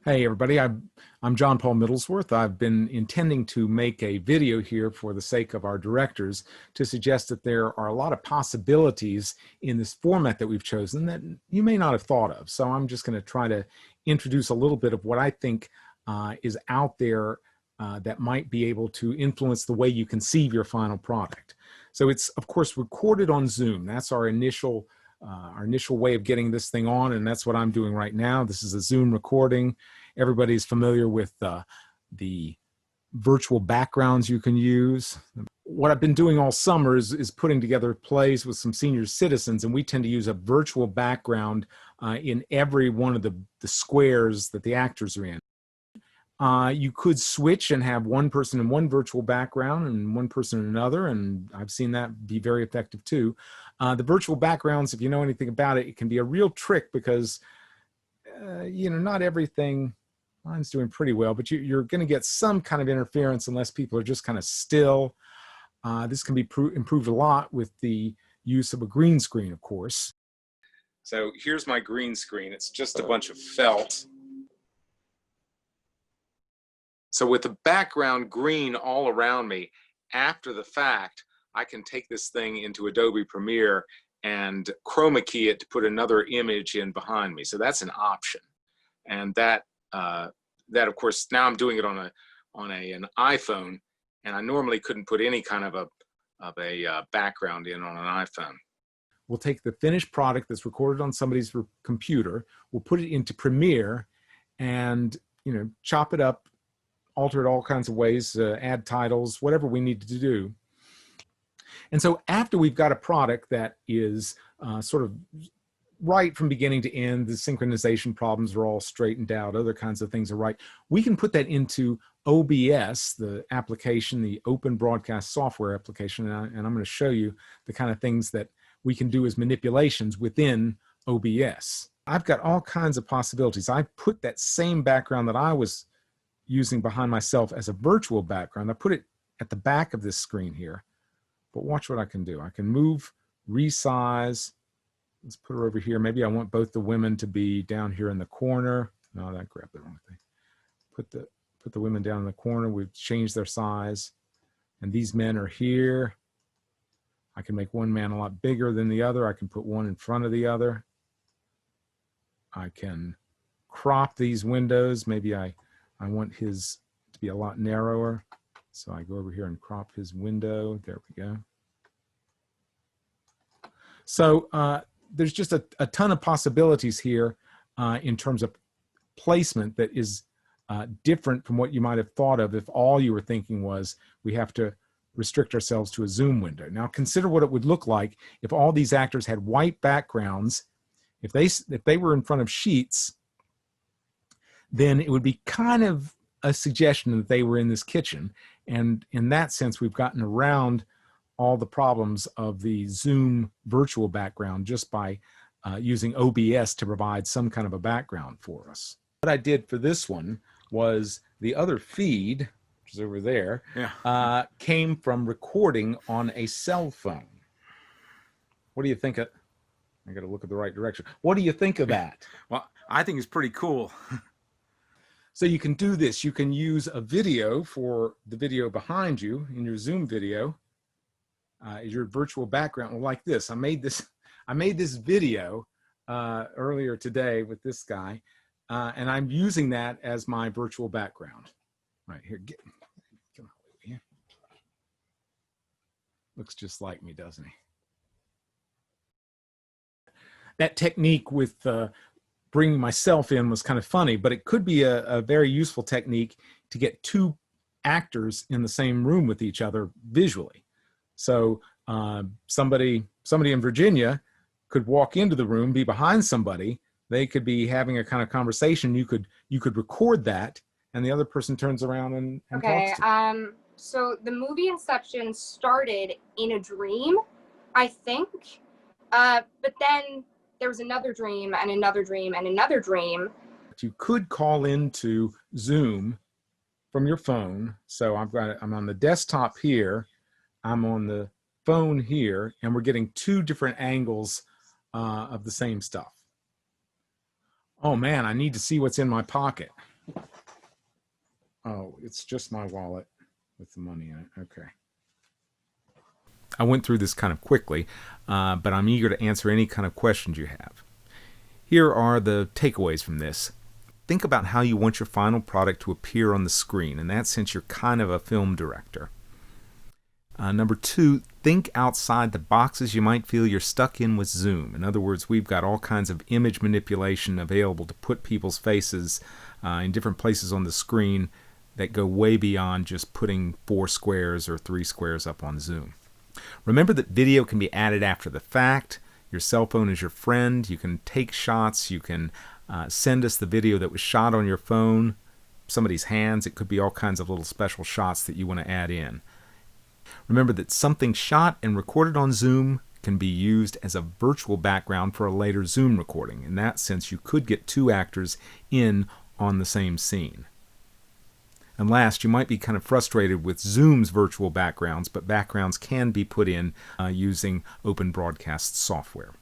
Hey everybody, I'm John Paul Middlesworth. I've been intending to make a video here for the sake of our directors to suggest that there are a lot of possibilities in this format that we've chosen that you may not have thought of. So I'm just going to try to introduce a little bit of what I think is out there that might be able to influence the way you conceive your final product. So it's, of course, recorded on Zoom. That's our initial way of getting this thing on, and that's what I'm doing right now. This is a Zoom recording. Everybody's familiar with the virtual backgrounds you can use. What I've been doing all summer is putting together plays with some senior citizens, and we tend to use a virtual background in every one of the squares that the actors are in. You could switch and have one person in one virtual background and one person in another, and I've seen that be very effective too. The virtual backgrounds, if you know anything about it, it can be a real trick because, you know, not everything, mine's doing pretty well, but you're going to get some kind of interference unless people are just kind of still. This can be improved a lot with the use of a green screen, of course. So here's my green screen. It's just a bunch of felt. So with the background green all around me, after the fact, I can take this thing into Adobe Premiere and chroma key it to put another image in behind me. So that's an option. And that of course, now I'm doing it on an iPhone, and I normally couldn't put any kind of a background in on an iPhone. We'll take the finished product that's recorded on somebody's computer, we'll put it into Premiere and, you know, chop it up, alter it all kinds of ways, add titles, whatever we need to do. And so after we've got a product that is sort of right from beginning to end, the synchronization problems are all straightened out, other kinds of things are right, we can put that into OBS, the application, the Open Broadcast Software application, and I'm going to show you the kind of things that we can do as manipulations within OBS. I've got all kinds of possibilities. I put that same background that I was using behind myself as a virtual background. I put it at the back of this screen here, but watch what I can do. I can move, resize. Let's put her over here. Maybe I want both the women to be down here in the corner. No, that grabbed the wrong thing. Put the women down in the corner. We've changed their size, and these men are here. I can make one man a lot bigger than the other. I can put one in front of the other. I can crop these windows. Maybe I want his to be a lot narrower. So I go over here and crop his window. There we go. So there's just a ton of possibilities here in terms of placement that is different from what you might have thought of if all you were thinking was we have to restrict ourselves to a Zoom window. Now consider what it would look like if all these actors had white backgrounds. If they were in front of sheets, then it would be kind of a suggestion that they were in this kitchen. And in that sense, we've gotten around all the problems of the Zoom virtual background just by using OBS to provide some kind of a background for us. What I did for this one was the other feed, which is over there, came from recording on a cell phone. What do you think of? I got to look at the right direction. What do you think of that? Well, I think it's pretty cool. So you can do this. You can use a video for the video behind you in your Zoom video, your virtual background. Well, like this. I made this video earlier today with this guy, and I'm using that as my virtual background. Right here. Come on, here. Looks just like me, doesn't he? That technique with bringing myself in was kind of funny, but it could be a very useful technique to get two actors in the same room with each other visually. So somebody in Virginia could walk into the room, be behind somebody, they could be having a kind of conversation. You could record that, and the other person turns around and talks to so the movie Inception started in a dream, I think, but then there was another dream and another dream and another dream. You could call into Zoom from your phone. So I'm on the desktop here, I'm on the phone here, and we're getting two different angles of the same stuff. Oh man, I need to see what's in my pocket. Oh, it's just my wallet with the money in it. Okay. I went through this kind of quickly, but I'm eager to answer any kind of questions you have. Here are the takeaways from this. Think about how you want your final product to appear on the screen. In that sense, you're kind of a film director. Number 2, think outside the boxes you might feel you're stuck in with Zoom. In other words, we've got all kinds of image manipulation available to put people's faces in different places on the screen that go way beyond just putting 4 squares or 3 squares up on Zoom. Remember that video can be added after the fact. Your cell phone is your friend. You can take shots. You can send us the video that was shot on your phone, somebody's hands. It could be all kinds of little special shots that you want to add in. Remember that something shot and recorded on Zoom can be used as a virtual background for a later Zoom recording. In that sense, you could get 2 actors in on the same scene. And last, you might be kind of frustrated with Zoom's virtual backgrounds, but backgrounds can be put in using open broadcast software.